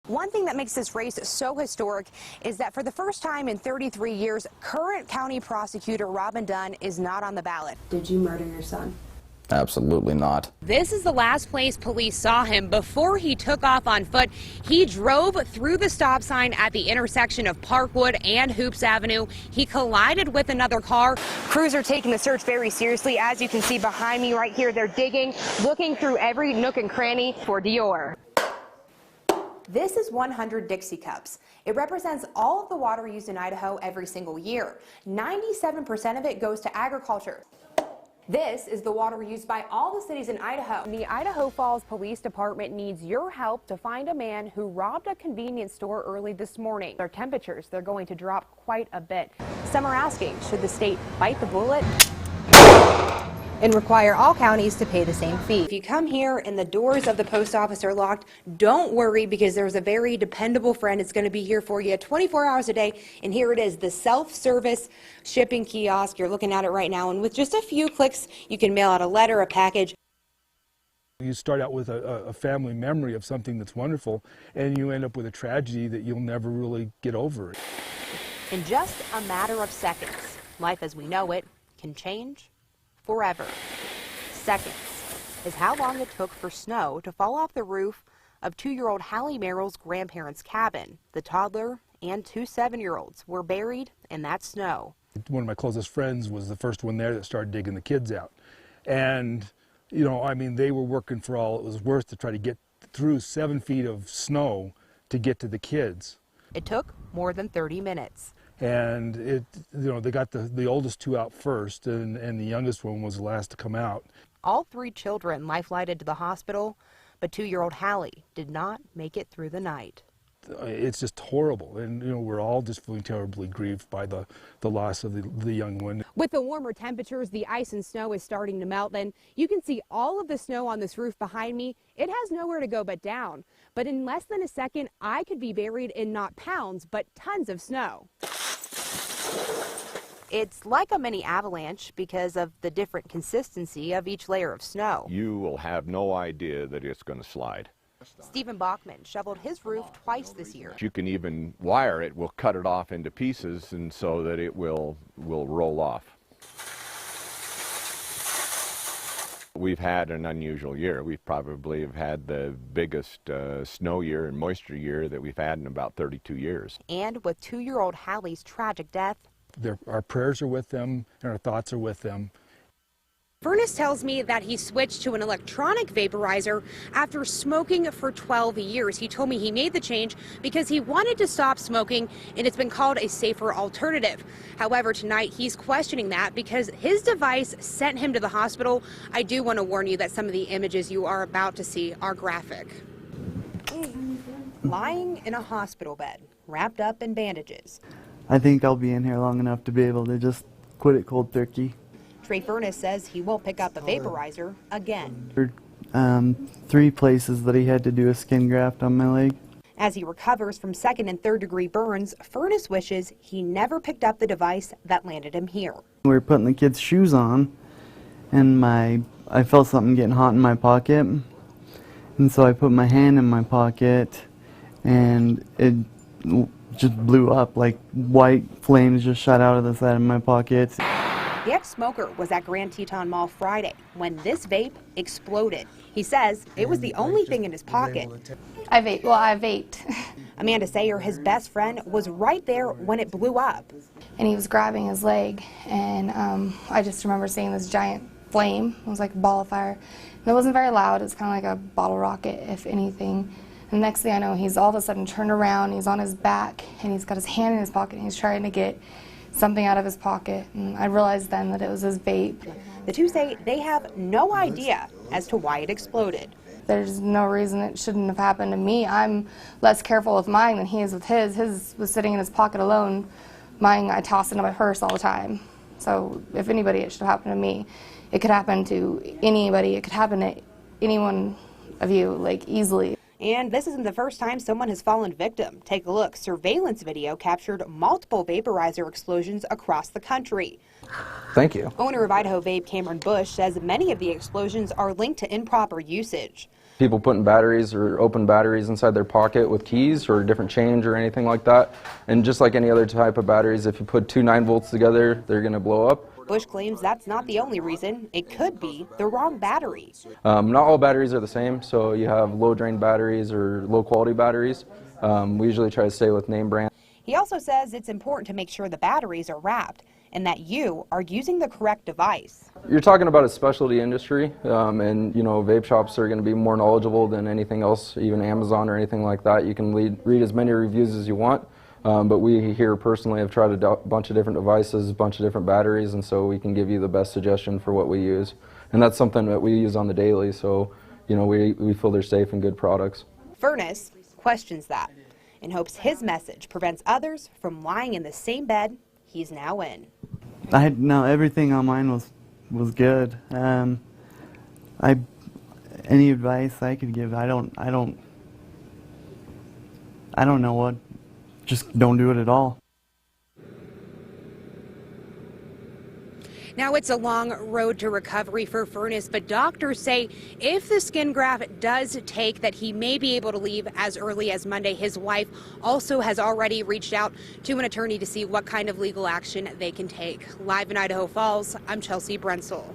One thing that makes this race so historic is that for the first time in 33 years, current county prosecutor Robin Dunn is not on the ballot. Did you murder your son? Absolutely not. This is the last place police saw him before he took off on foot. He drove through the stop sign at the intersection of Parkwood and Hoops Avenue. He collided with another car. Crews are taking the search very seriously. As you can see behind me right here, they're digging, looking through every nook and cranny for Dior. This is 100 Dixie cups. It represents all of the water used in Idaho every single year. 97% of it goes to agriculture. This is the water used by all the cities in Idaho. The Idaho Falls Police Department needs your help to find a man who robbed a convenience store early this morning. Their temperatures, they're going to drop quite a bit. Some are asking, should the state bite the bullet and require all counties to pay the same fee? If you come here and the doors of the post office are locked, don't worry, because there's a very dependable friend. It's going to be here for you 24 hours a day. And here it is, the self-service shipping kiosk. You're looking at it right now, and with just a few clicks, you can mail out a letter, a package. You start out with a family memory of something that's wonderful, and you end up with a tragedy that you'll never really get over. In just a matter of seconds, life as we know it can change forever. Seconds is how long it took for snow to fall off the roof of 2-year-old Hallie Merrill's grandparents' cabin. The toddler and 2 7-year-olds were buried in that snow. One of my closest friends was the first one there that started digging the kids out. And, you know, I mean, they were working for all it was worth to try to get through 7 feet of snow to get to the kids. It took more than 30 minutes. And they got the oldest 2 out first, and the youngest one was the last to come out. All 3 children life-flighted to the hospital, but 2-year-old Hallie did not make it through the night. It's just horrible, and we're all just feeling terribly grieved by the loss of the young one. With the warmer temperatures, the ice and snow is starting to melt, and you can see all of the snow on this roof behind me. It has nowhere to go but down. But in less than a second, I could be buried in not pounds, but tons of snow. It's like a mini avalanche because of the different consistency of each layer of snow. You will have no idea that it's going to slide. Stephen Bachman shoveled his roof twice this year. You can even wire it. We'll cut it off into pieces and so that it will roll off. We've had an unusual year. We probably have had the biggest snow year and moisture year that we've had in about 32 years. And with 2-year-old Hallie's tragic death, our prayers are with them and our thoughts are with them. Furnace tells me that he switched to an electronic vaporizer after smoking for 12 years. He told me he made the change because he wanted to stop smoking, and it's been called a safer alternative. However, tonight he's questioning that because his device sent him to the hospital. I do want to warn you that some of the images you are about to see are graphic. Lying in a hospital bed, wrapped up in bandages. I think I'll be in here long enough to be able to just quit it cold turkey. Trey Furnace says he won't pick up a vaporizer again. 3 places that he had to do a skin graft on my leg. As he recovers from 2nd and 3rd degree burns, Furnace wishes he never picked up the device that landed him here. We were putting the kids' shoes on, and I felt something getting hot in my pocket, and so I put my hand in my pocket, and it just blew up, like white flames just shot out of the side of my pocket. The ex-smoker was at Grand Teton Mall Friday when this vape exploded. He says it was the only thing in his pocket. I vaped. Amanda Sayer, his best friend, was right there when it blew up. And he was grabbing his leg, and I just remember seeing this giant flame. It was like a ball of fire. And it wasn't very loud. It was kind of like a bottle rocket, if anything. And the next thing I know, he's all of a sudden turned around, he's on his back, and he's got his hand in his pocket, and he's trying to get something out of his pocket, and I realized then that it was his vape. The two say they have no idea as to why it exploded. There's no reason it shouldn't have happened to me. I'm less careful with mine than he is with his. His was sitting in his pocket alone. Mine, I toss into my purse all the time. So if anybody, it should have happened to me. It could happen to anybody. It could happen to any one of you, like, easily. And this isn't the first time someone has fallen victim. Take a look. Surveillance video captured multiple vaporizer explosions across the country. Thank you. Owner of Idaho Vape, Cameron Bush, says many of the explosions are linked to improper usage. People putting batteries or open batteries inside their pocket with keys or different change or anything like that. And just like any other type of batteries, if you put two 9 volts together, they're going to blow up. Bush claims that's not the only reason. It could be the wrong battery. Not all batteries are the same, so you have low drain batteries or low quality batteries. We usually try to stay with name brand. He also says it's important to make sure the batteries are wrapped and that you are using the correct device. You're talking about a specialty industry, and vape shops are going to be more knowledgeable than anything else, even Amazon or anything like that. You can read as many reviews as you want. But we here personally have tried a bunch of different devices, a bunch of different batteries, and so we can give you the best suggestion for what we use. And that's something that we use on the daily, so we feel they're safe and good products. Furness questions that and hopes his message prevents others from lying in the same bed he's now in. Everything on mine was good. Any advice I could give, I don't know what. Just don't do it at all. Now, it's a long road to recovery for Furness, but doctors say if the skin graft does take, that he may be able to leave as early as Monday. His wife also has already reached out to an attorney to see what kind of legal action they can take. Live in Idaho Falls, I'm Chelsea Brentzel.